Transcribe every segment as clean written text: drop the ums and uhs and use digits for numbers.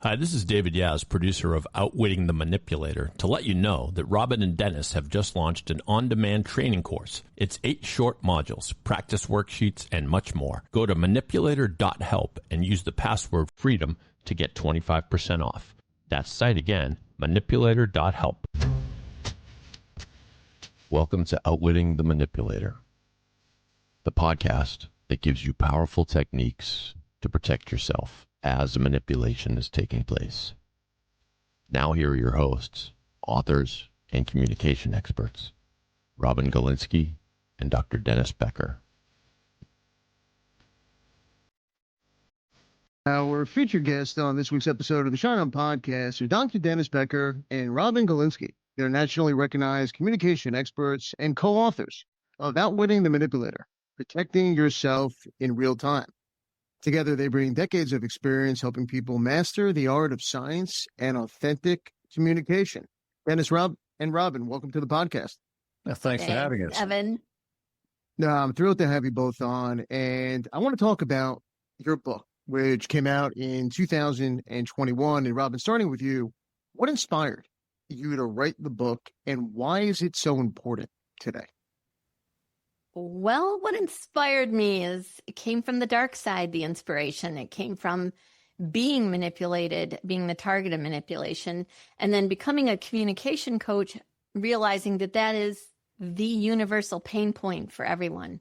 Hi, this is David Yaz, producer of Outwitting the Manipulator, to let you know that Robin and Dennis have just launched an on-demand training course. It's 8 short modules, practice worksheets, and much more. Go to manipulator.help and use the password FREEDOM to get 25% off. That site again, manipulator.help. Welcome to Outwitting the Manipulator, the podcast that gives you powerful techniques to protect yourself as a manipulation is taking place. Now here are your hosts, authors, and communication experts, Robin Galinsky and Dr. Dennis Becker. Our featured guests on this week's episode of the Schein On podcast are Dr. Dennis Becker and Robin Galinsky. They're nationally recognized communication experts and co-authors of Outwitting the Manipulator, Protecting Yourself in Real Time. Together, they bring decades of experience helping people master the art of science and authentic communication. Dennis, and Robin, welcome to the podcast. Thanks for having us. Evan. No, I'm thrilled to have you both on. And I want to talk about your book, which came out in 2021. And Robin, starting with you, what inspired you to write the book and why is it so important today? Well, what inspired me it came from the dark side, the inspiration. It came from being manipulated, being the target of manipulation, and then becoming a communication coach, realizing that that is the universal pain point for everyone.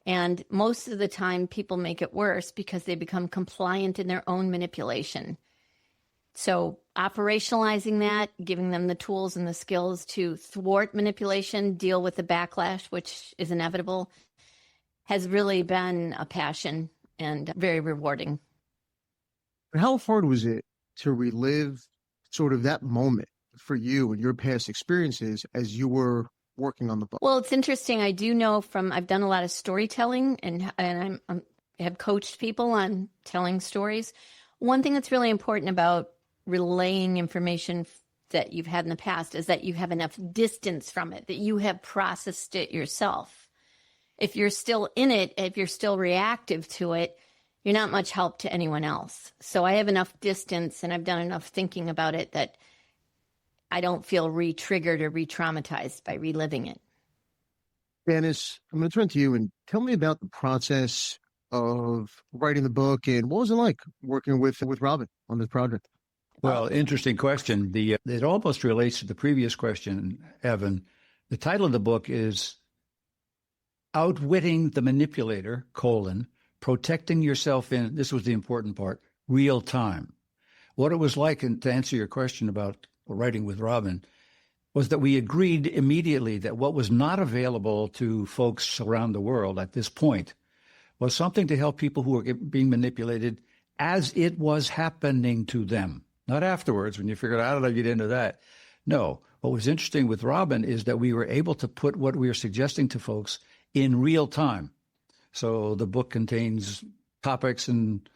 And most of the time, people make it worse because they become compliant in their own manipulation. So operationalizing that, giving them the tools and the skills to thwart manipulation, deal with the backlash, which is inevitable, has really been a passion and very rewarding. How hard was it to relive sort of that moment for you and your past experiences as you were working on the book? Well, it's interesting. I do know I've done a lot of storytelling and I have coached people on telling stories. One thing that's really important about relaying information that you've had in the past is that you have enough distance from it, that you have processed it yourself. If you're still in it, if you're still reactive to it, you're not much help to anyone else. So I have enough distance and I've done enough thinking about it that I don't feel re-triggered or re-traumatized by reliving it. Dennis, I'm going to turn to you and tell me about the process of writing the book and what was it like working with Robin on this project? Well, interesting question. It almost relates to the previous question, Evan. The title of the book is Outwitting the Manipulator, Protecting Yourself in, this was the important part, real time. What it was like, and to answer your question about writing with Robin, was that we agreed immediately that what was not available to folks around the world at this point was something to help people who were being manipulated as it was happening to them. Not afterwards, when you figured out, how did I get into that? No. What was interesting with Robin is that we were able to put what we were suggesting to folks in real time. So the book contains topics and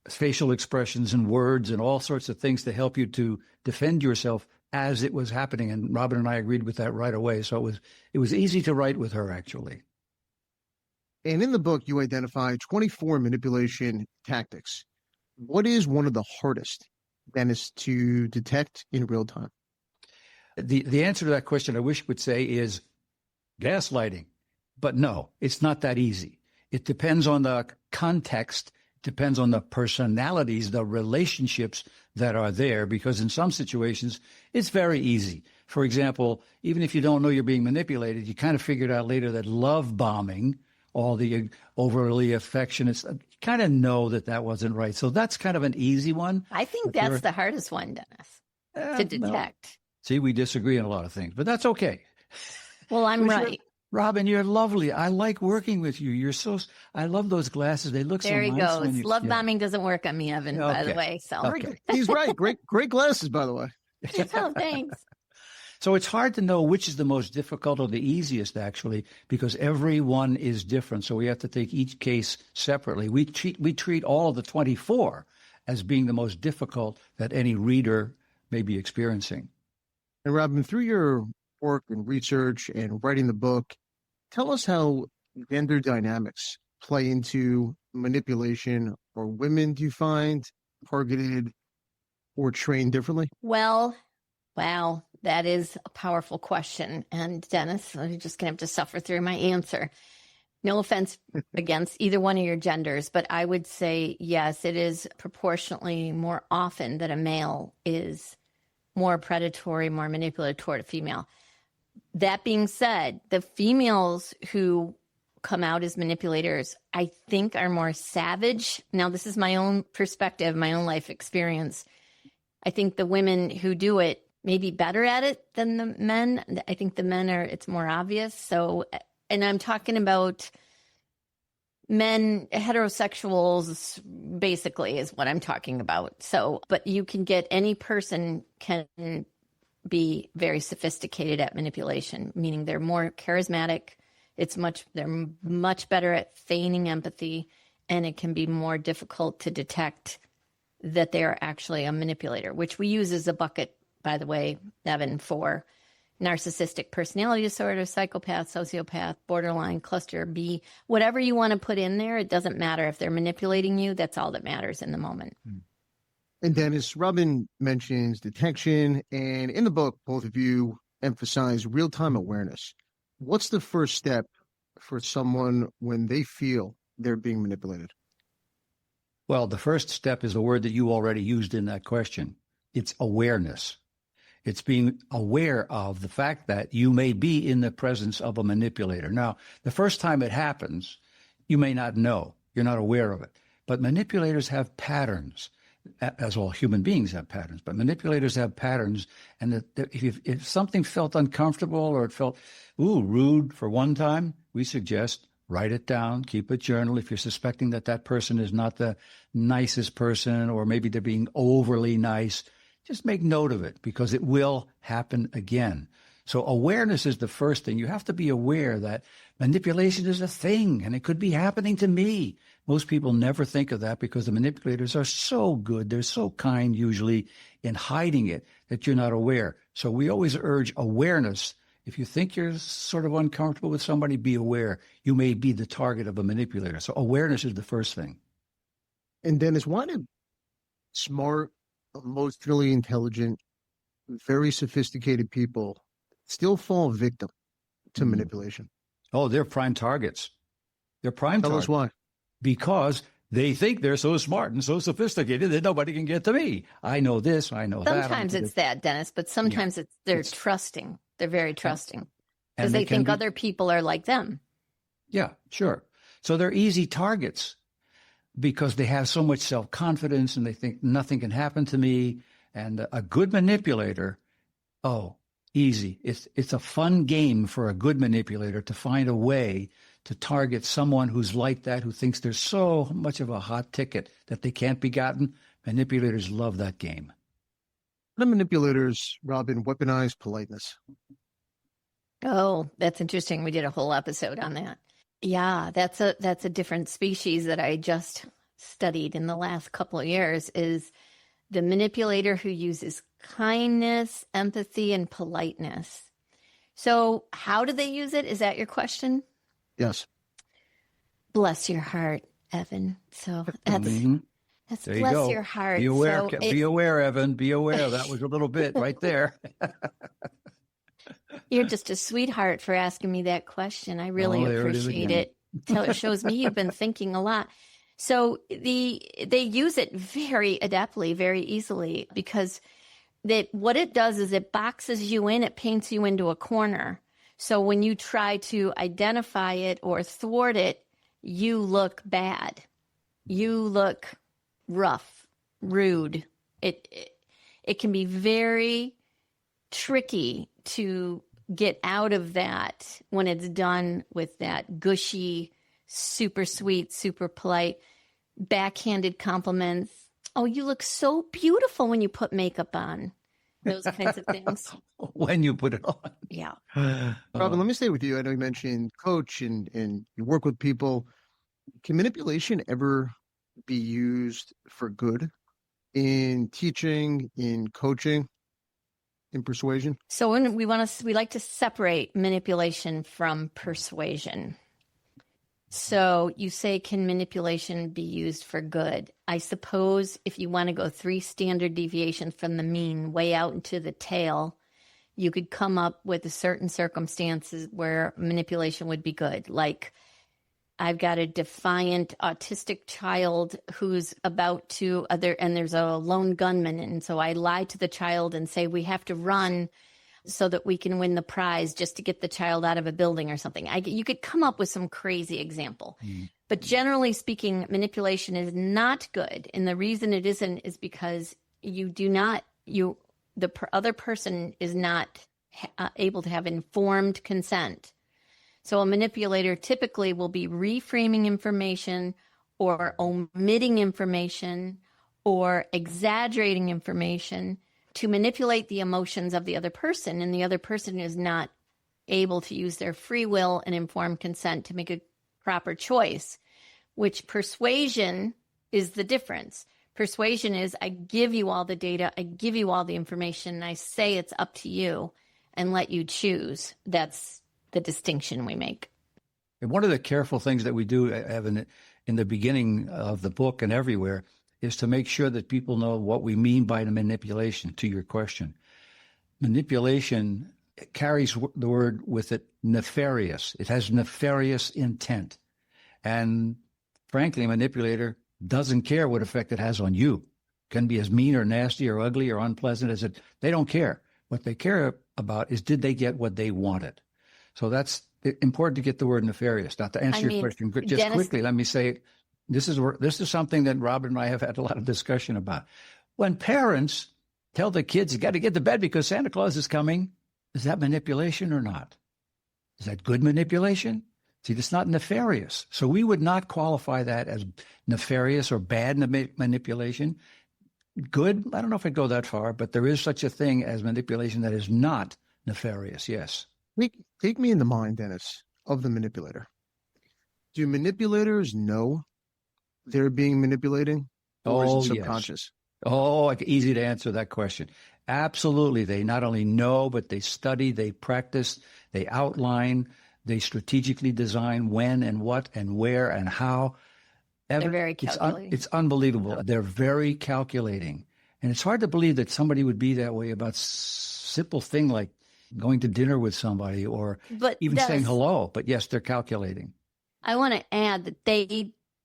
facial expressions and words and all sorts of things to help you to defend yourself as it was happening. And Robin and I agreed with that right away. So it was easy to write with her, actually. And in the book, you identify 24 manipulation tactics. What is one of the hardest, Dennis, to detect in real time? The answer to that question, I wish would say, is gaslighting. But no, it's not that easy. It depends on the context, depends on the personalities, the relationships that are there, because in some situations, it's very easy. For example, even if you don't know you're being manipulated, you kind of figured out later that love bombing, all the overly affectionate, you kind of know that wasn't right. So that's kind of an easy one. I think that's the hardest one, Dennis, to detect. Well, see, we disagree on a lot of things, but that's okay. Well, I'm right. Robin, you're lovely. I like working with you. I love those glasses. They look so nice. There he goes. Love bombing doesn't work on me, Evan, by the way. So okay. He's right. Great glasses, by the way. Oh, thanks. So it's hard to know which is the most difficult or the easiest, actually, because every one is different. So we have to take each case separately. We treat all of the 24 as being the most difficult that any reader may be experiencing. And Robin, through your work and research and writing the book, tell us how gender dynamics play into manipulation. Or women, do you find, targeted or trained differently? Well, wow, that is a powerful question. And Dennis, you're just going to have to suffer through my answer. No offense against either one of your genders, but I would say, yes, it is proportionately more often that a male is more predatory, more manipulative toward a female. That being said, the females who come out as manipulators, I think, are more savage. Now, this is my own perspective, my own life experience. I think the women who do it may be better at it than the men. I think the men it's more obvious. So, and I'm talking about men, heterosexuals, basically, is what I'm talking about. So, but you can get, any person can be very sophisticated at manipulation, meaning they're more charismatic. They're much better at feigning empathy, and it can be more difficult to detect that they are actually a manipulator, which we use as a bucket, by the way, Evan, for narcissistic personality disorder, psychopath, sociopath, borderline, cluster B, whatever you want to put in there. It doesn't matter if they're manipulating you. That's all that matters in the moment. And Dennis, Robin mentions detection, and in the book, both of you emphasize real-time awareness. What's the first step for someone when they feel they're being manipulated? Well, the first step is a word that you already used in that question. It's awareness. It's being aware of the fact that you may be in the presence of a manipulator. Now, the first time it happens, you may not know. You're not aware of it. But manipulators have patterns, as all human beings have patterns. But manipulators have patterns. And if something felt uncomfortable or it felt, rude for one time, we suggest write it down, keep a journal. If you're suspecting that person is not the nicest person, or maybe they're being overly nice, just make note of it, because it will happen again. So awareness is the first thing. You have to be aware that manipulation is a thing, and it could be happening to me. Most people never think of that because the manipulators are so good. They're so kind, usually, in hiding it that you're not aware. So we always urge awareness. If you think you're sort of uncomfortable with somebody, be aware. You may be the target of a manipulator. So awareness is the first thing. And Dennis, why do smart, emotionally intelligent, very sophisticated people still fall victim to manipulation? Oh, they're prime targets. They're prime targets. Tell us why. Because they think they're so smart and so sophisticated that nobody can get to me. I know this, I know that. Sometimes it's that, Dennis, but sometimes they're trusting. They're very trusting because they think other people are like them. Yeah, sure. So they're easy targets because they have so much self-confidence and they think nothing can happen to me. And a good manipulator, easy. It's a fun game for a good manipulator to find a way to target someone who's like that, who thinks they're so much of a hot ticket that they can't be gotten. Manipulators love that game. The manipulators, Robin, weaponize politeness. Oh, that's interesting. We did a whole episode on that. Yeah, that's a different species that I just studied in the last couple of years, is the manipulator who uses kindness, empathy, and politeness. So how do they use it? Is that your question? Yes. Bless your heart, Evan. So that's there bless you go. your heart. Be aware, So be aware, Evan. Be aware. That was a little bit right there. You're just a sweetheart for asking me that question. I really appreciate it. It shows me you've been thinking a lot. So they use it very adeptly, very easily, because what it does is it boxes you in, it paints you into a corner. So when you try to identify it or thwart it, you look bad. You look rough, rude. It can be very tricky to get out of that when it's done with that gushy, super sweet, super polite, backhanded compliments. Oh, you look so beautiful when you put makeup on. Those kinds of things. When you put it on. Yeah. Robin, let me stay with you. I know you mentioned coach and you work with people. Can manipulation ever be used for good in teaching, in coaching, in persuasion? So when we like to separate manipulation from persuasion. So you say, can manipulation be used for good? I suppose if you want to go 3 standard deviations from the mean way out into the tail, you could come up with certain circumstances where manipulation would be good. Like, I've got a defiant autistic child who's about to and there's a lone gunman. And so I lie to the child and say, we have to run so that we can win the prize just to get the child out of a building or something. You could come up with some crazy example. But generally speaking, manipulation is not good. And the reason it isn't is because the other person is not able to have informed consent. So a manipulator typically will be reframing information or omitting information or exaggerating information to manipulate the emotions of the other person. And the other person is not able to use their free will and informed consent to make a proper choice, which persuasion is the difference. Persuasion is, I give you all the data, I give you all the information, and I say it's up to you and let you choose. That's the distinction we make. And one of the careful things that we do, Evan, in the beginning of the book and everywhere, is to make sure that people know what we mean by the manipulation, to your question. Manipulation carries the word with it nefarious. It has nefarious intent. And frankly, a manipulator doesn't care what effect it has on you. It can be as mean or nasty or ugly or unpleasant as it. They don't care. What they care about is, did they get what they wanted? So that's important to get the word nefarious. Now, to answer your question, just Dennis, quickly, let me say, this is something that Robin and I have had a lot of discussion about. When parents tell the kids, you got to get to bed because Santa Claus is coming, is that manipulation or not? Is that good manipulation? See, it's not nefarious. So we would not qualify that as nefarious or bad manipulation. Good, I don't know if I'd go that far, but there is such a thing as manipulation that is not nefarious, yes. Take me in the mind, Dennis, of the manipulator. Do manipulators know they're being manipulating? Or is it subconscious? Yes. Oh, easy to answer that question. Absolutely. They not only know, but they study, they practice, they outline, they strategically design when and what and where and how. They're very calculating. It's unbelievable. They're very calculating. And it's hard to believe that somebody would be that way about simple thing like going to dinner with somebody or even saying hello. But yes, they're calculating. I want to add that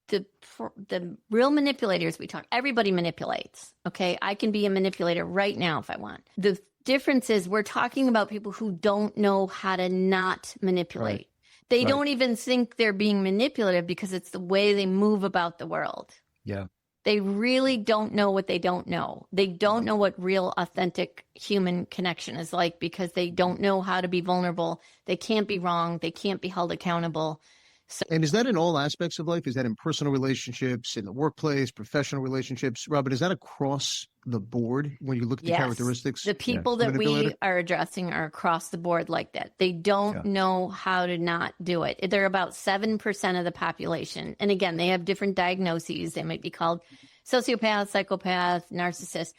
the real manipulators we talk, everybody manipulates. Okay. I can be a manipulator right now if I want. The difference is we're talking about people who don't know how to not manipulate. Right. They don't even think they're being manipulative because it's the way they move about the world. Yeah. They really don't know what they don't know. They don't know what real, authentic human connection is like because they don't know how to be vulnerable. They can't be wrong. They can't be held accountable. So, and is that in all aspects of life? Is that in personal relationships, in the workplace, professional relationships? Robert, is that across the board when you look at the characteristics? The people that we are addressing are across the board like that. They don't know how to not do it. They're about 7% of the population. And again, they have different diagnoses. They might be called sociopath, psychopath, narcissist,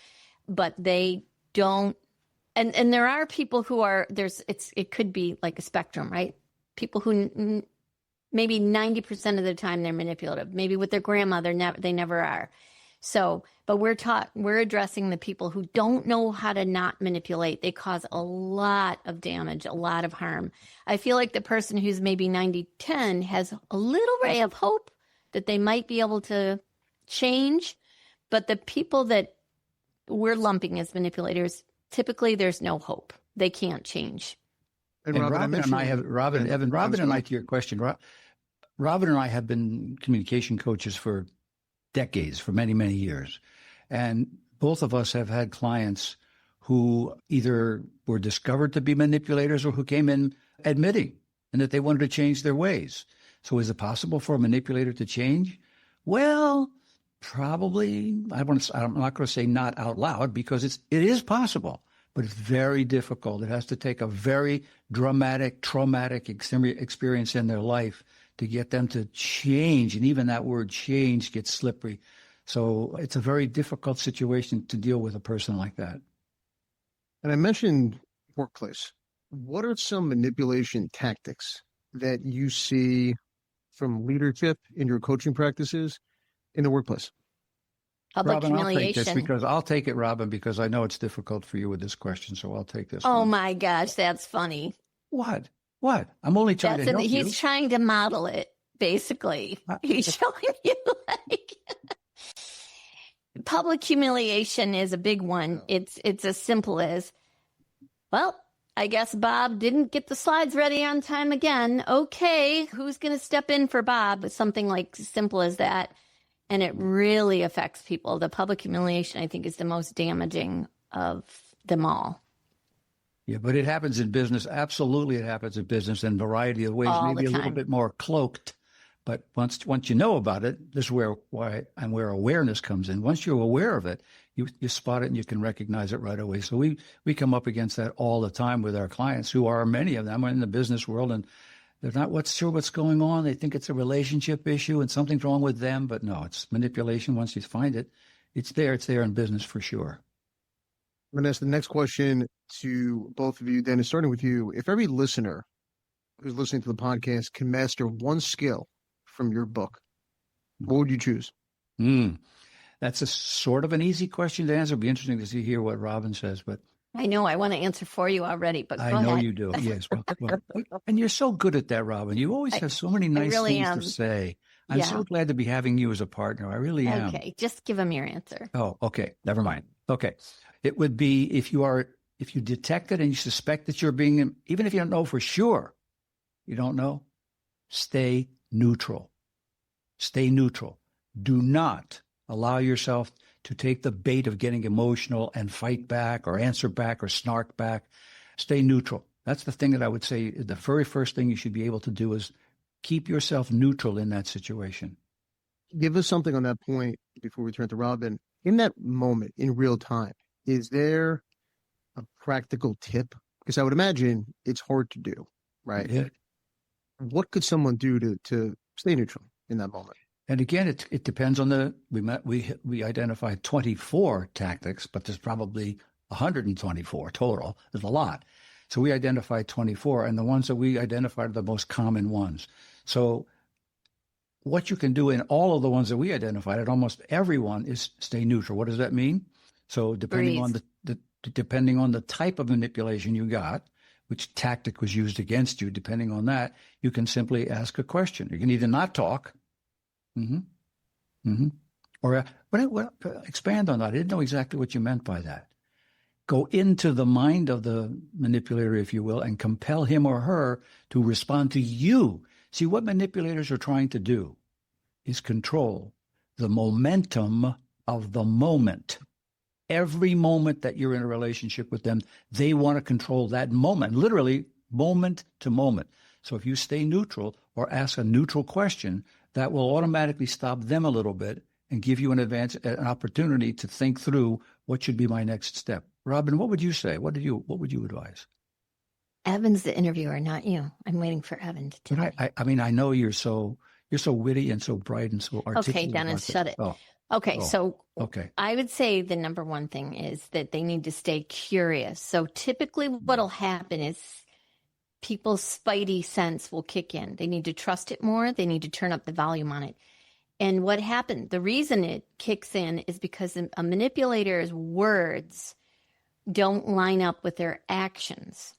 but they don't. And there are people who are, it could be like a spectrum, right? People who maybe 90% of the time they're manipulative. Maybe with their grandma, they never are. So, but we're addressing the people who don't know how to not manipulate. They cause a lot of damage, a lot of harm. I feel like the person who's maybe 90-10 has a little ray of hope that they might be able to change. But the people that we're lumping as manipulators, typically there's no hope. They can't change. And Robin and I have, Robin and I, to your question, Robin and I have been communication coaches for decades, for many, many years. And both of us have had clients who either were discovered to be manipulators or who came in admitting and that they wanted to change their ways. So is it possible for a manipulator to change? Well, probably. I'm not going to say not out loud because it is possible. But it's very difficult. It has to take a very dramatic, traumatic experience in their life to get them to change. And even that word change gets slippery. So it's a very difficult situation to deal with a person like that. And I mentioned workplace. What are some manipulation tactics that you see from leadership in your coaching practices in the workplace? Public Robin, I'll take this humiliation. I'll take it, Robin, because I know it's difficult for you with this question, so I'll take this Oh one. my gosh, that's funny. What? I'm only trying to help you. He's trying to model it, basically. He's showing you like public humiliation is a big one. It's as simple as, well, I guess Bob didn't get the slides ready on time again. Okay, who's going to step in for Bob? It's something like simple as that. And it really affects people. The public humiliation, I think, is the most damaging of them all. Yeah, but it happens in business. Absolutely, it happens in business in a variety of ways, All maybe the a little time. bit more cloaked. But once you know about it, this is where awareness comes in. Once you're aware of it, you spot it and you can recognize it right away. So we come up against that all the time with our clients, who are many of them are in the business world, and they're not sure what's going on. They think it's a relationship issue and something's wrong with them, but no, it's manipulation. Once you find it, it's there in business for sure. I'm going to ask the next question to both of you, Dennis, starting with you. If every listener who's listening to the podcast can master one skill from your book, what would you choose? That's a sort of an easy question to answer. It'll be interesting to hear what Robin says, but I know I want to answer for you already, but I go know ahead. you do. Yes. Well, and you're so good at that, Robin. You always have so many nice really things am. to say. I'm so glad to be having you as a partner. I really am. Okay, just give him your answer. Oh, okay. Never mind. Okay. It would be if you detect it and you suspect that you're being, even if you don't know for sure, you don't know, stay neutral. Stay neutral. Do not allow yourself to take the bait of getting emotional and fight back or answer back or snark back. Stay neutral. That's the thing that I would say the very first thing you should be able to do is keep yourself neutral in that situation. Give us something on that point before we turn to Robin. In that moment, in real time, is there a practical tip? Because I would imagine it's hard to do, right? Yeah. What could someone do to stay neutral in that moment? And again, it depends on we identified 24 tactics, but there's probably 124 total. There's a lot. So we identified 24, and the ones that we identified are the most common ones. So what you can do in all of the ones that we identified, at almost everyone, is stay neutral. What does that mean? So depending on depending on the type of manipulation you got, which tactic was used against you, depending on that, you can simply ask a question. You can either not talk, or expand on that. I didn't know exactly what you meant by that. Go into the mind of the manipulator, if you will, and compel him or her to respond to you. See, what manipulators are trying to do is control the momentum of the moment. Every moment that you're in a relationship with them, they want to control that moment, literally moment to moment. So if you stay neutral or ask a neutral question, that will automatically stop them a little bit and give you an opportunity to think through what should be my next step. Robin, what would you say? What would you advise? Evan's the interviewer, not you. I'm waiting for Evan to tell me. I mean, I know you're so witty and so bright and so articulate. Okay, Dennis, shut it. Okay, I would say the number one thing is that they need to stay curious. So typically what'll happen is people's spidey sense will kick in. They need to trust it more. They need to turn up the volume on it. And what happened, the reason it kicks in is because a manipulator's words don't line up with their actions.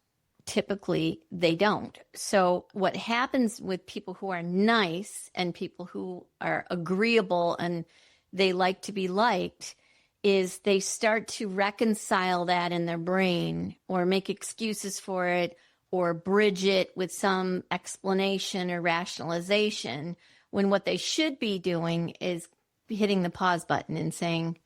Typically, they don't. So what happens with people who are nice and people who are agreeable and they like to be liked is they start to reconcile that in their brain or make excuses for it or bridge it with some explanation or rationalization, when what they should be doing is hitting the pause button and saying,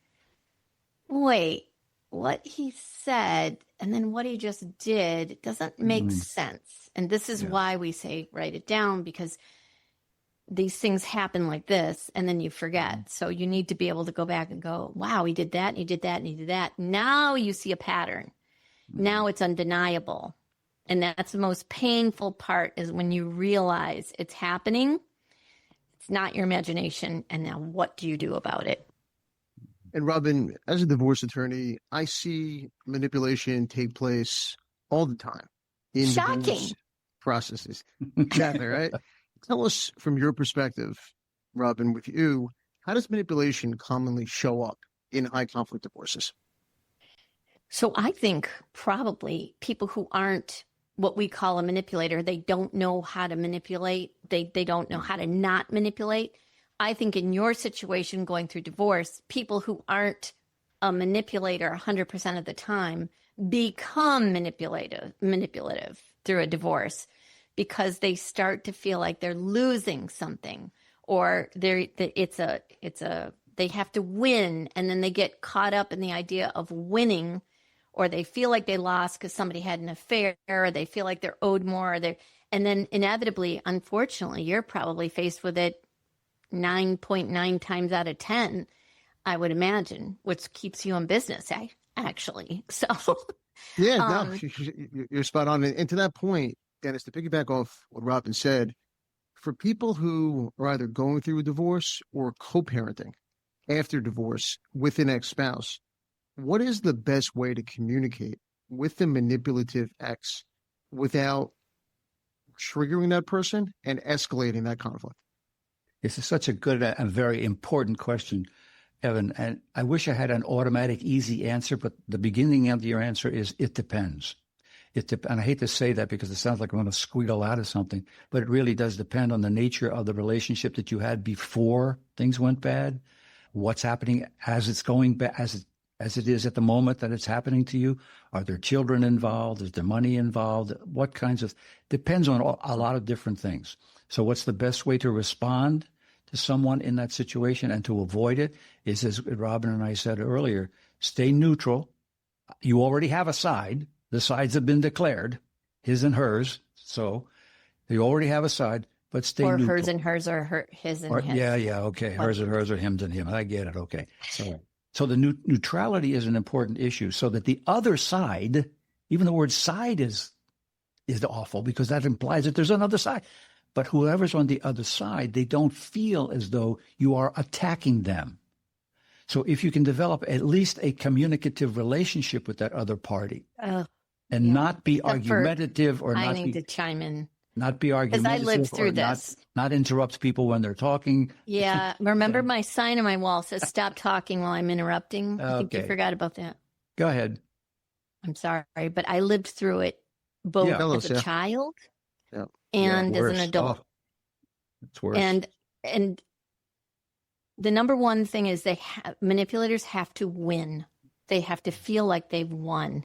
wait, what he said and then what he just did doesn't make sense. And this is why we say write it down, because these things happen like this and then you forget. So you need to be able to go back and go, wow, he did that and he did that and he did that. Now you see a pattern. Now it's undeniable. And that's the most painful part, is when you realize it's happening. It's not your imagination. And now what do you do about it? And Robin, as a divorce attorney, I see manipulation take place all the time in Shocking divorce processes. Exactly, right? Tell us from your perspective, Robin, with you, how does manipulation commonly show up in high conflict divorces? So I think probably people who aren't what we call a manipulator, they don't know how to manipulate. They don't know how to not manipulate. I think in your situation going through divorce, people who aren't a manipulator 100% of the time become manipulative through a divorce because they start to feel like they're losing something, or they have to win, and then they get caught up in the idea of winning, or they feel like they lost because somebody had an affair, or they feel like they're owed more, and then inevitably, unfortunately, you're probably faced with it 9.9 times out of 10, I would imagine, which keeps you in business, actually. So, yeah, no, you're spot on. And to that point, Dennis, to piggyback off what Robin said, for people who are either going through a divorce or co-parenting after divorce with an ex-spouse, what is the best way to communicate with the manipulative ex without triggering that person and escalating that conflict? This is such a good and very important question, Evan. And I wish I had an automatic, easy answer, but the beginning of your answer is it depends. And I hate to say that because it sounds like I'm going to squeal out of something, but it really does depend on the nature of the relationship that you had before things went bad, what's happening as it's going bad, as it is at the moment that it's happening to you. Are there children involved? Is there money involved? What kinds of, depends on a lot of different things. So what's the best way to respond to someone in that situation and to avoid it is, as Robin and I said earlier, stay neutral. You already have a side. The sides have been declared, his and hers. So you already have a side, but stay neutral. Or hers and hers, or his and his. Yeah, okay. Hers and hers, or him and him. I get it. Okay. So the neutrality is an important issue, so that the other side, even the word side is awful because that implies that there's another side. But whoever's on the other side, they don't feel as though you are attacking them. So if you can develop at least a communicative relationship with that other party and not be argumentative or I need to chime in. Not be argumentative. Because I lived through this. Not interrupt people when they're talking. Yeah. Remember my sign on my wall says, stop talking while I'm interrupting. I think you forgot about that. Go ahead. I'm sorry, but I lived through it both as a child and as an adult. It's worse. And the number one thing is manipulators have to win. They have to feel like they've won.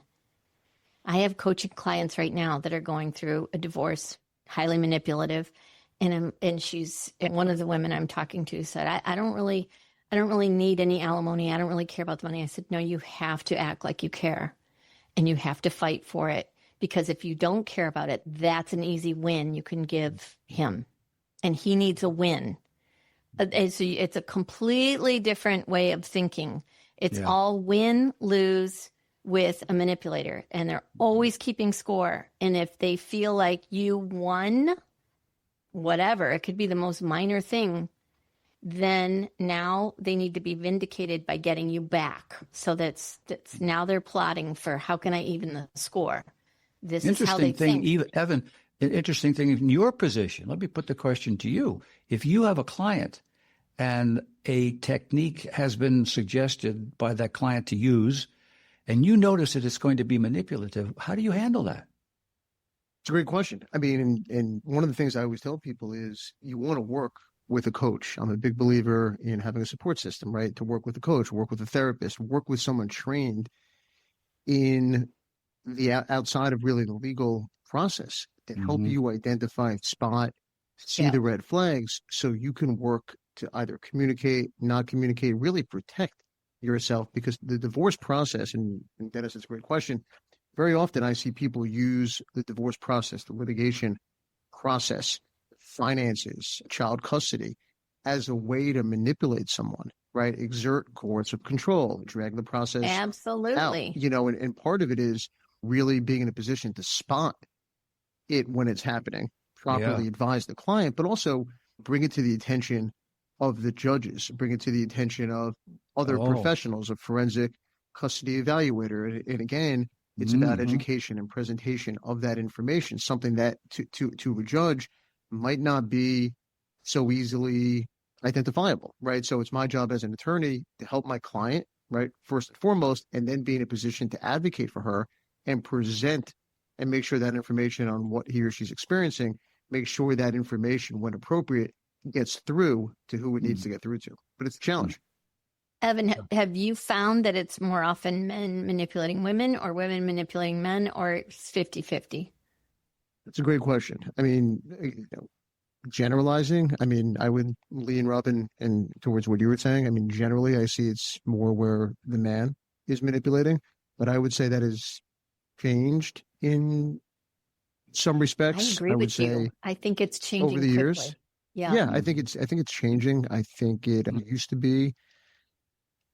I have coaching clients right now that are going through a divorce, highly manipulative, and one of the women I'm talking to said, I don't really need any alimony. I don't really care about the money. I said, no, you have to act like you care, and you have to fight for it, because if you don't care about it, that's an easy win you can give him, and he needs a win. It's a completely different way of thinking. It's all win, lose with a manipulator, and they're always keeping score. And if they feel like you won, whatever, it could be the most minor thing, then now they need to be vindicated by getting you back. So that's now they're plotting for, how can I even the score? This is how they think. Evan, an interesting thing in your position, let me put the question to you. If you have a client and a technique has been suggested by that client to use, and you notice that it's going to be manipulative, how do you handle that? It's a great question. I mean, and one of the things I always tell people is you want to work with a coach. I'm a big believer in having a support system, right? To work with a coach, work with a therapist, work with someone trained in the outside of really the legal process to help you identify, spot, see the red flags, so you can work to either communicate, not communicate, really protect yourself. Because the divorce process, and Dennis, it's a great question, very often I see people use the divorce process, the litigation process, finances, child custody, as a way to manipulate someone, right? Exert coercive control, drag the process absolutely out. And part of it is really being in a position to spot it when it's happening, properly advise the client, but also bring it to the attention of the judges, bring it to the attention of other professionals, a forensic custody evaluator. And again, it's about education and presentation of that information, something that to a judge might not be so easily identifiable, right? So it's my job as an attorney to help my client, right, first and foremost, and then be in a position to advocate for her and present and make sure that information on what he or she's experiencing, make sure that information, when appropriate, gets through to who it needs to get through to. But it's a challenge. Evan, have you found that it's more often men manipulating women or women manipulating men, or it's 50-50? That's a great question. I mean, generalizing, I mean, I would lean, Robin, and towards what you were saying. I mean, generally, I see it's more where the man is manipulating, but I would say that has changed in some respects. I agree would with say you. I think it's changing over the quickly. years. Yeah. Yeah, I think it's changing. I think it used to be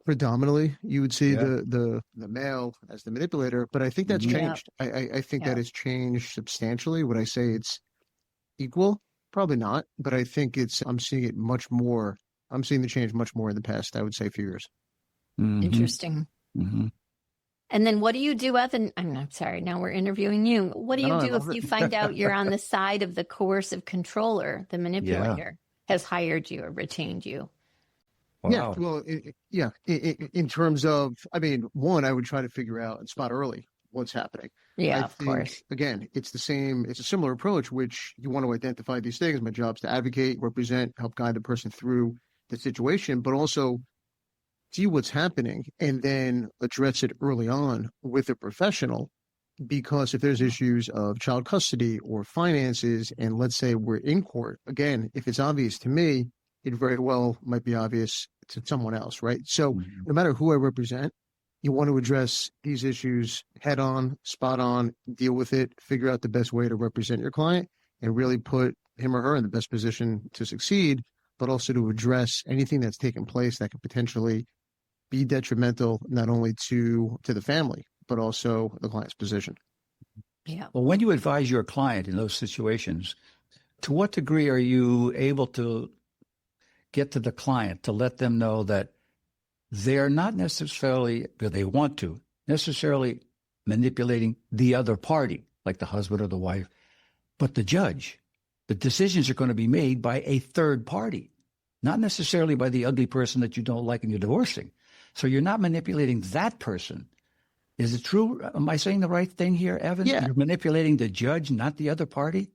predominantly you would see the male as the manipulator, but I think that's changed. I think that has changed substantially. Would I say it's equal? Probably not, but I think I'm seeing it much more. I'm seeing the change much more in the past, I would say, few years. Interesting. And then what do you do, Evan? I'm sorry, now we're interviewing you. What do you do if you find out you're on the side of the coercive controller, the manipulator has hired you or retained you? Wow. Yeah, well, in terms of, I mean, one, I would try to figure out and spot early what's happening. Yeah, I of think, course. Again, it's a similar approach, which you want to identify these things. My job is to advocate, represent, help guide the person through the situation, but also see what's happening and then address it early on with a professional. Because if there's issues of child custody or finances, and let's say we're in court, again, if it's obvious to me, it very well might be obvious to someone else, right? So no matter who I represent, you want to address these issues head on, spot on, deal with it, figure out the best way to represent your client and really put him or her in the best position to succeed, but also to address anything that's taken place that could potentially be detrimental not only to the family, but also the client's position. Yeah. Well, when you advise your client in those situations, to what degree are you able to get to the client to let them know that they're not necessarily, but they want to, necessarily manipulating the other party, like the husband or the wife, but the judge? The decisions are going to be made by a third party, not necessarily by the ugly person that you don't like and you're divorcing. So you're not manipulating that person. Is it true? Am I saying the right thing here, Evan? Yeah. You're manipulating the judge, not the other party?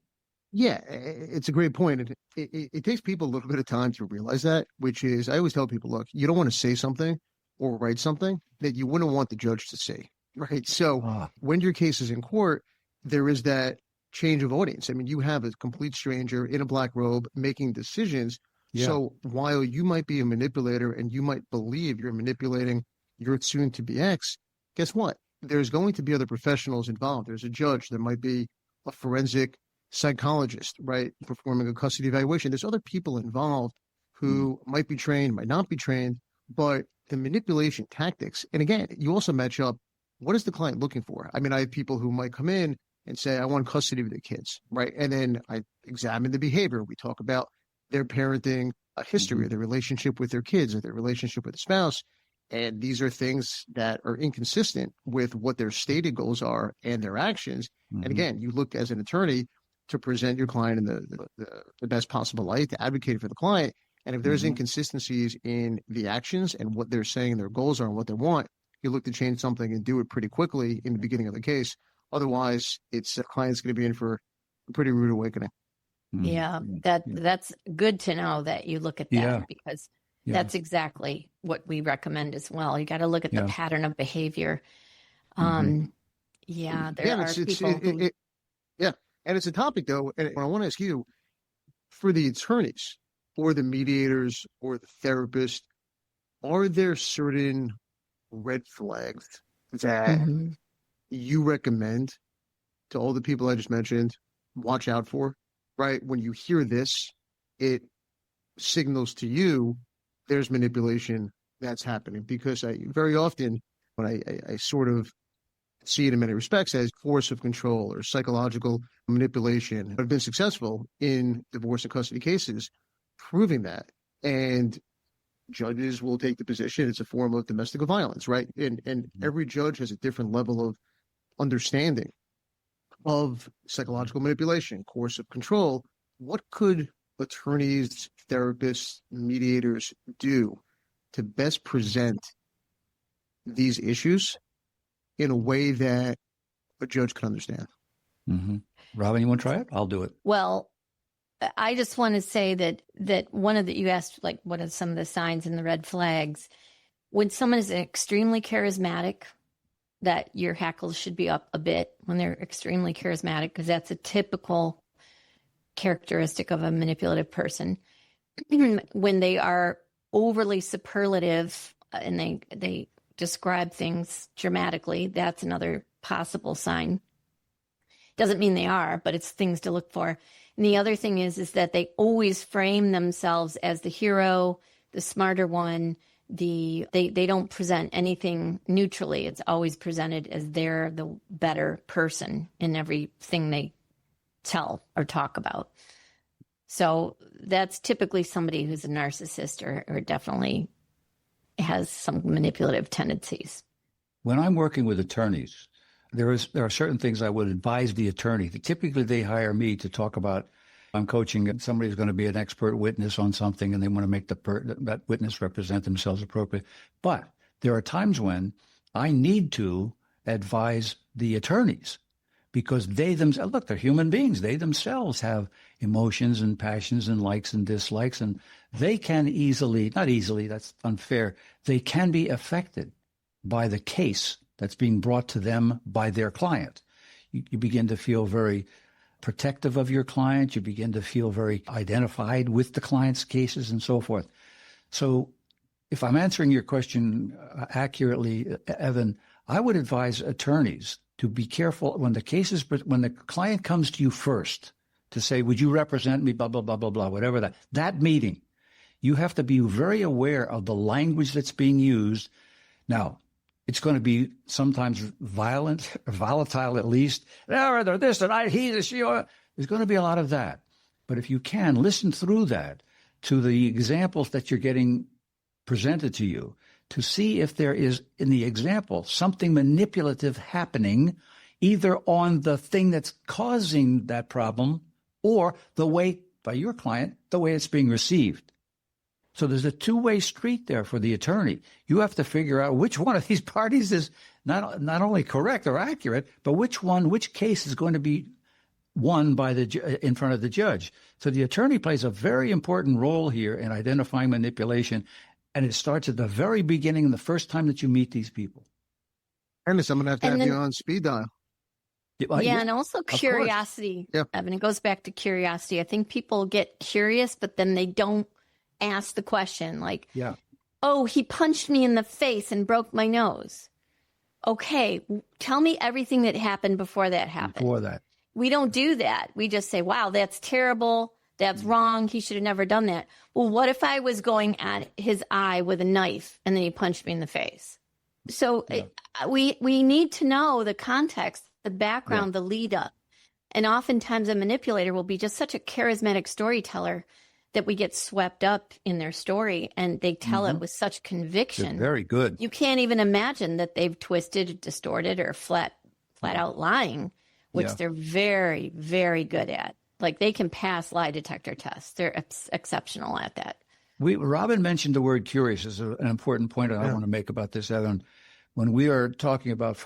Yeah, it's a great point. It takes people a little bit of time to realize that, which is, I always tell people, look, you don't want to say something or write something that you wouldn't want the judge to see, right? So when your case is in court, there is that change of audience. I mean, you have a complete stranger in a black robe making decisions. Yeah. So while you might be a manipulator and you might believe you're manipulating your soon-to-be ex, guess what? There's going to be other professionals involved. There's a judge. There might be a forensic psychologist, right, performing a custody evaluation. There's other people involved who might be trained, might not be trained, but the manipulation tactics. And again, you also match up, what is the client looking for? I mean, I have people who might come in and say, I want custody of the kids, right? And then I examine the behavior. We talk about their parenting history, or their relationship with their kids, or their relationship with the spouse. And these are things that are inconsistent with what their stated goals are and their actions. And again, you look as an attorney to present your client in the best possible light, to advocate for the client. And if there's inconsistencies in the actions and what they're saying their goals are and what they want, you look to change something and do it pretty quickly in the beginning of the case. Otherwise, it's the client's going to be in for a pretty rude awakening. Yeah, that's good to know that you look at that, because that's exactly what we recommend as well. You got to look at the pattern of behavior. There are people and it's a topic, though, and I want to ask you, for the attorneys or the mediators or the therapist, are there certain red flags that you recommend to all the people I just mentioned, watch out for, right? When you hear this, it signals to you there's manipulation that's happening, because very often when I sort of see it in many respects as force of control or psychological manipulation. I've been successful in divorce and custody cases proving that. And judges will take the position it's a form of domestic violence, right? And every judge has a different level of understanding of psychological manipulation, coercive control. What could attorneys, therapists, mediators do to best present these issues in a way that a judge can understand? Mm-hmm. Robin, you want to try it? I'll do it. Well, I just want to say that one of the, you asked like what are some of the signs and the red flags. When someone is extremely charismatic, that your hackles should be up a bit when they're extremely charismatic, because that's a typical characteristic of a manipulative person. When they are overly superlative and they describe things dramatically, that's another possible sign. Doesn't mean they are, but it's things to look for. And the other thing is that they always frame themselves as the hero, the smarter one. They don't present anything neutrally. It's always presented as they're the better person in everything they tell or talk about. So that's typically somebody who's a narcissist or definitely has some manipulative tendencies. When I'm working with attorneys, there are certain things I would advise the attorney. Typically, they hire me to talk about. I'm coaching and somebody's going to be an expert witness on something, and they want to make that witness represent themselves appropriately. But there are times when I need to advise the attorneys because they themselves, look, they're human beings. They themselves have emotions and passions and likes and dislikes, and they can not easily, that's unfair. They can be affected by the case that's being brought to them by their client. You begin to feel very protective of your client. You begin to feel very identified with the client's cases and so forth. So if I'm answering your question accurately, Evan, I would advise attorneys to be careful when the client comes to you first to say, would you represent me, blah, blah, blah, blah, blah, whatever that meeting, you have to be very aware of the language that's being used. Now, it's going to be sometimes violent, or volatile at least. They're this and he, this, she. There's going to be a lot of that. But if you can, listen through that to the examples that you're getting presented to you to see if there is, in the example, something manipulative happening, either on the thing that's causing that problem or the way, by your client, the way it's being received. So there's a two-way street there for the attorney. You have to figure out which one of these parties is not only correct or accurate, but which case is going to be won by in front of the judge. So the attorney plays a very important role here in identifying manipulation, and it starts at the very beginning, the first time that you meet these people. Ernest, I'm going to have you on speed dial. Yeah, and also curiosity, yeah. Evan. It goes back to curiosity. I think people get curious, but then they don't ask the question like, oh, he punched me in the face and broke my nose. Okay, tell me everything that happened before that happened. Before that. We don't do that. We just say, wow, that's terrible. That's wrong. He should have never done that. Well, what if I was going at his eye with a knife and then he punched me in the face? So we need to know the context, the background, the lead up. And oftentimes a manipulator will be just such a charismatic storyteller that we get swept up in their story and they tell it with such conviction. They're very good. You can't even imagine that they've twisted, distorted, or flat out lying, which they're very, very good at. Like they can pass lie detector tests. They're exceptional at that. Robin mentioned the word curious as an important point I want to make about this, Evan. When we are talking about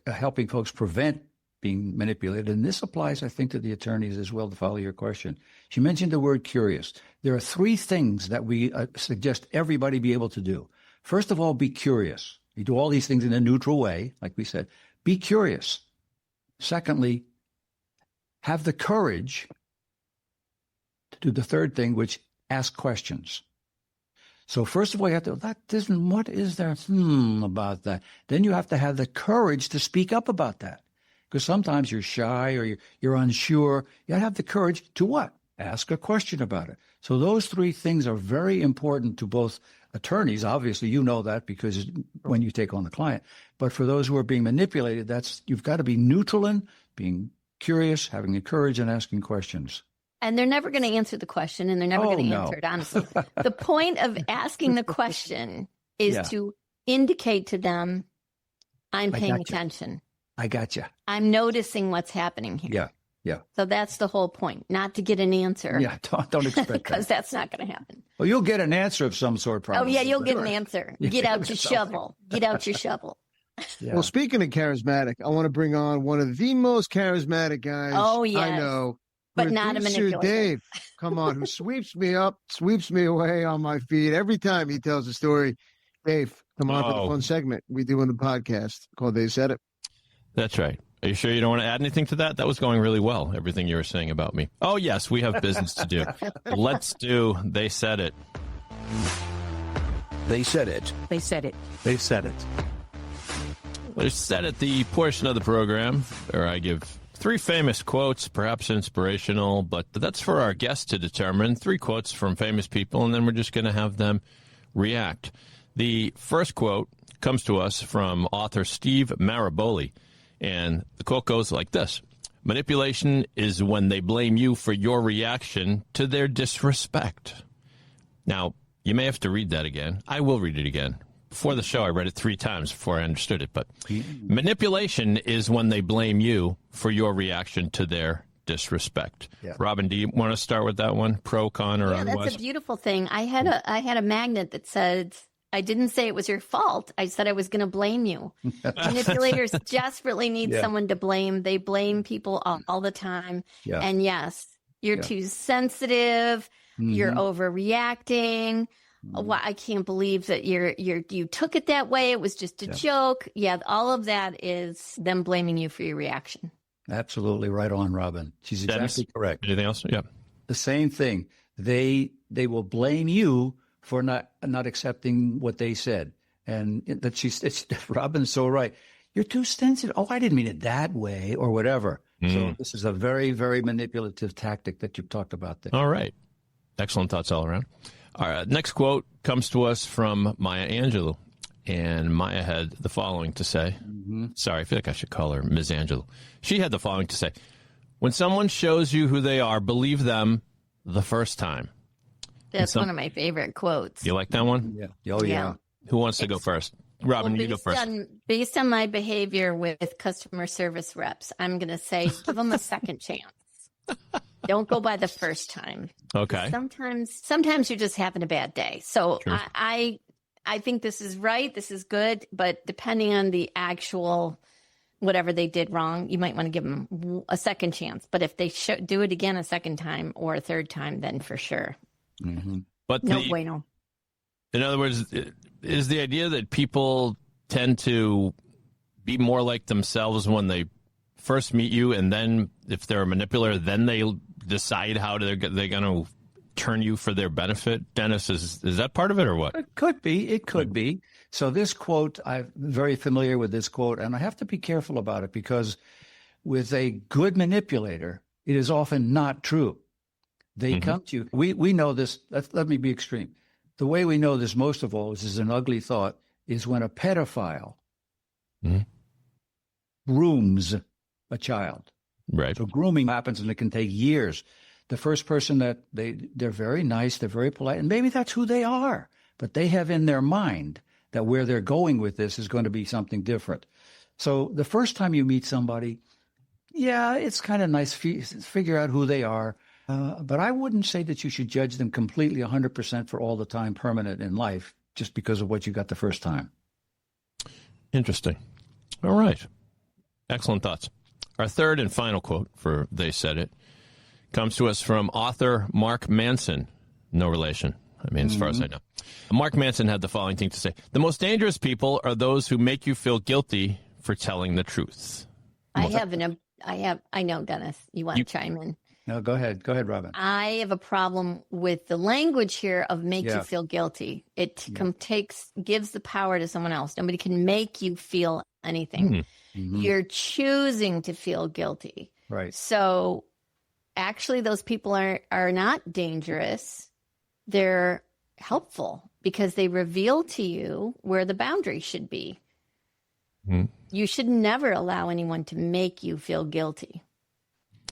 helping folks prevent being manipulated, and this applies, I think, to the attorneys as well, to follow your question. She mentioned the word curious. There are three things that we suggest everybody be able to do. First of all, be curious. You do all these things in a neutral way, like we said. Be curious. Secondly, have the courage to do the third thing, which ask questions. So first of all, you have to, what is there about that? Then you have to have the courage to speak up about that. Because sometimes you're shy or you're unsure. You have the courage to what? Ask a question about it. So those three things are very important to both attorneys. Obviously, you know that because when you take on the client. But for those who are being manipulated, you've got to be neutral in being curious, having the courage, and asking questions. And they're never going to answer the question, and they're never going to answer it, honestly. The point of asking the question is to indicate to them, I'm paying attention. I got you. I'm noticing what's happening here. Yeah. So that's the whole point, not to get an answer. Yeah, don't expect that. Because that's not going to happen. Well, you'll get an answer of some sort, probably. Oh, yeah, you'll get an answer. Get out your shovel. Get out your shovel. Yeah. Well, speaking of charismatic, I want to bring on one of the most charismatic guys I know. But not a Producer manipulator. Dave, come on, who sweeps me up, sweeps me away on my feet every time he tells a story. Dave, come on for the fun segment we do in the podcast called They Said It. That's right. Are you sure you don't want to add anything to that? That was going really well, everything you were saying about me. Oh, yes, we have business to do. Let's do They Said It. They said it. They said it. They said it. They Said It, the portion of the program where I give 3 famous quotes, perhaps inspirational, but that's for our guests to determine. 3 quotes from famous people, and then we're just going to have them react. The first quote comes to us from author Steve Maraboli, and the quote goes like this: "Manipulation is when they blame you for your reaction to their disrespect." Now, you may have to read that again. I will read it again. Before the show, I read it 3 times before I understood it. But manipulation is when they blame you for your reaction to their disrespect. Yeah. Robin, do you want to start with that one? Pro, con, or otherwise? That's a beautiful thing. I had a magnet that said, I didn't say it was your fault. I said I was going to blame you. Manipulators desperately need someone to blame. They blame people all the time. Yeah. And yes, you're too sensitive. You're overreacting. Well, I can't believe that you took it that way. It was just a joke. Yeah, all of that is them blaming you for your reaction. Absolutely right on, Robin. She's exactly correct. Anything else? Yeah. The same thing. They will blame you for not accepting what they said, and that Robin's so right. You're too sensitive. Oh, I didn't mean it that way, or whatever. So this is a very, very manipulative tactic that you've talked about there. All right. Excellent thoughts all around. All right. Next quote comes to us from Maya Angelou. And Maya had the following to say. Sorry, I feel like I should call her Ms. Angelou. She had the following to say: "When someone shows you who they are, believe them the first time." That's one of my favorite quotes. You like that one? Yeah. Oh, yeah. Who wants to go first? Robin, you go first. Based on my behavior with customer service reps, I'm going to say give them a second chance. Don't go by the first time. Okay. Sometimes you're just having a bad day. So Sure. I think this is right. This is good. But depending on the actual whatever they did wrong, you might want to give them a second chance. But if they do it again a second time or a third time, then for sure. But No bueno. in other words, is the idea that people tend to be more like themselves when they first meet you, and then if they're a manipulator, then they decide how they're going to turn you for their benefit? Dennis, is that part of it or what? It could be. It could be. So this quote, I'm very familiar with this quote, and I have to be careful about it because with a good manipulator, it is often not true. They come to you. We know this. Let me be extreme. The way we know this most of all is an ugly thought is when a pedophile grooms a child. Right. So grooming happens and it can take years. The first person that they're very nice, they're very polite, and maybe that's who they are, but they have in their mind that where they're going with this is going to be something different. So the first time you meet somebody, it's kind of nice to figure out who they are. But I wouldn't say that you should judge them completely 100% for all the time, permanent in life, just because of what you got the first time. Interesting. All right. Excellent thoughts. Our third and final quote for They Said It comes to us from author Mark Manson. No relation. I mean, as far as I know. Mark Manson had the following thing to say: "The most dangerous people are those who make you feel guilty for telling the truth." I know, Dennis, you want to chime in. No, go ahead. Go ahead, Robin. I have a problem with the language here of make you feel guilty. It gives the power to someone else. Nobody can make you feel anything. You're choosing to feel guilty. Right. So actually those people are not dangerous. They're helpful because they reveal to you where the boundary should be. You should never allow anyone to make you feel guilty.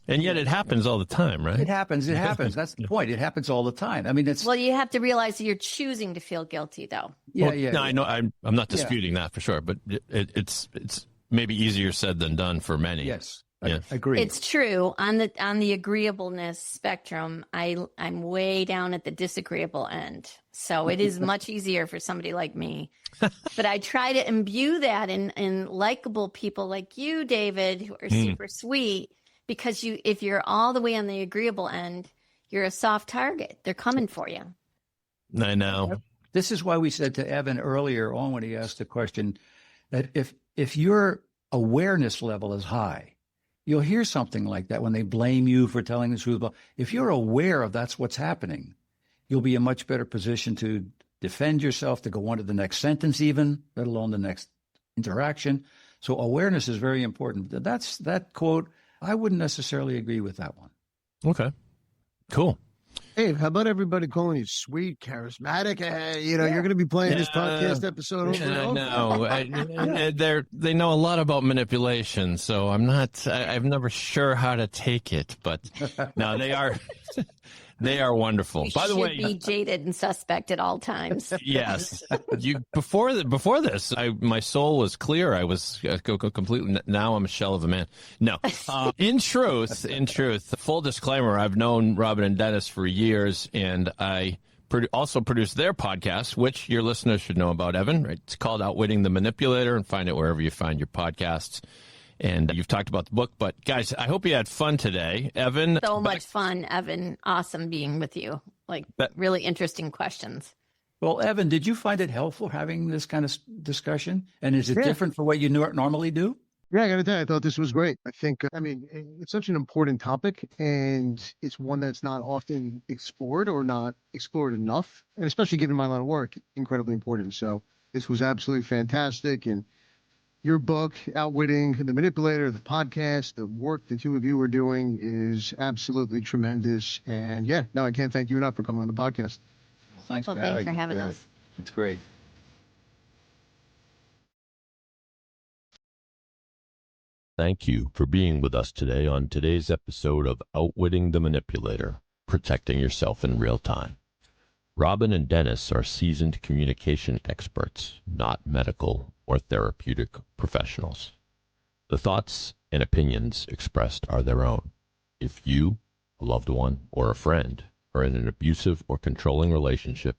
And yet it happens all the time, right? It happens. It happens. That's the point. It happens all the time. I mean, it's... Well, you have to realize that you're choosing to feel guilty, though. No, I know. I'm not disputing that for sure, but it's maybe easier said than done for many. Yes. Yeah. Agreed. It's true. On the agreeableness spectrum, I'm way down at the disagreeable end. So it is much easier for somebody like me. But I try to imbue that in likable people like you, David, who are super sweet, because if you're all the way on the agreeable end, you're a soft target. They're coming for you. I know. This is why we said to Evan earlier on when he asked the question that if your awareness level is high, you'll hear something like that when they blame you for telling the truth. If you're aware of that's what's happening, you'll be in a much better position to defend yourself, to go on to the next sentence even, let alone the next interaction. So awareness is very important. That quote, I wouldn't necessarily agree with that one. Okay. Cool. Hey, how about everybody calling you sweet, charismatic? You're going to be playing this podcast episode over and over. No, they know a lot about manipulation, so I'm never sure how to take it, but no, they are. They are wonderful. By the way, be jaded and suspect at all times. Yes, before this, my soul was clear. I was completely. Now I'm a shell of a man. No, in truth, full disclaimer: I've known Robin and Dennis for years, and I also produce their podcast, which your listeners should know about. Evan, right? It's called Outwitting the Manipulator, and find it wherever you find your podcasts. And you've talked about the book, but guys, I hope you had fun today. Evan. So much fun, Evan. Awesome being with you. Really interesting questions. Well, Evan, did you find it helpful having this kind of discussion? And is it different from what you normally do? Yeah, I got to tell you, I thought this was great. I think, it's such an important topic, and it's one that's not often explored or not explored enough. And especially given my line of work, incredibly important. So this was absolutely fantastic. And your book, Outwitting the Manipulator, the podcast, the work the two of you are doing is absolutely tremendous. And I can't thank you enough for coming on the podcast. Thanks for having us. It's great. Thank you for being with us today on today's episode of Outwitting the Manipulator, Protecting Yourself in Real Time. Robin and Dennis are seasoned communication experts, not medical or therapeutic professionals. The thoughts and opinions expressed are their own. If you, a loved one, or a friend are in an abusive or controlling relationship,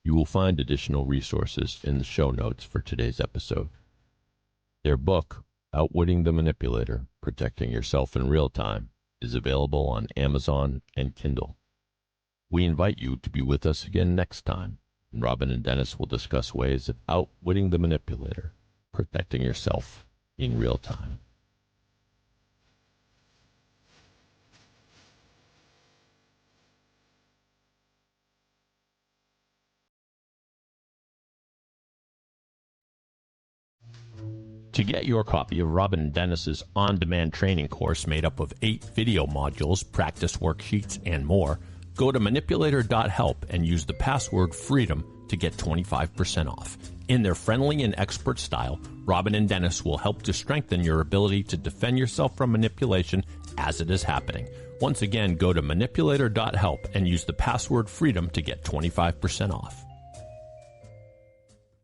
you will find additional resources in the show notes for today's episode. Their book, Outwitting the Manipulator, Protecting Yourself in Real Time, is available on Amazon and Kindle. We invite you to be with us again next time. Robin and Dennis will discuss ways of outwitting the manipulator, protecting yourself in real time. To get your copy of Robin and Dennis's on-demand training course made up of 8 video modules, practice worksheets, and more, go to manipulator.help and use the password FREEDOM to get 25% off. In their friendly and expert style, Robin and Dennis will help to strengthen your ability to defend yourself from manipulation as it is happening. Once again, go to manipulator.help and use the password FREEDOM to get 25% off.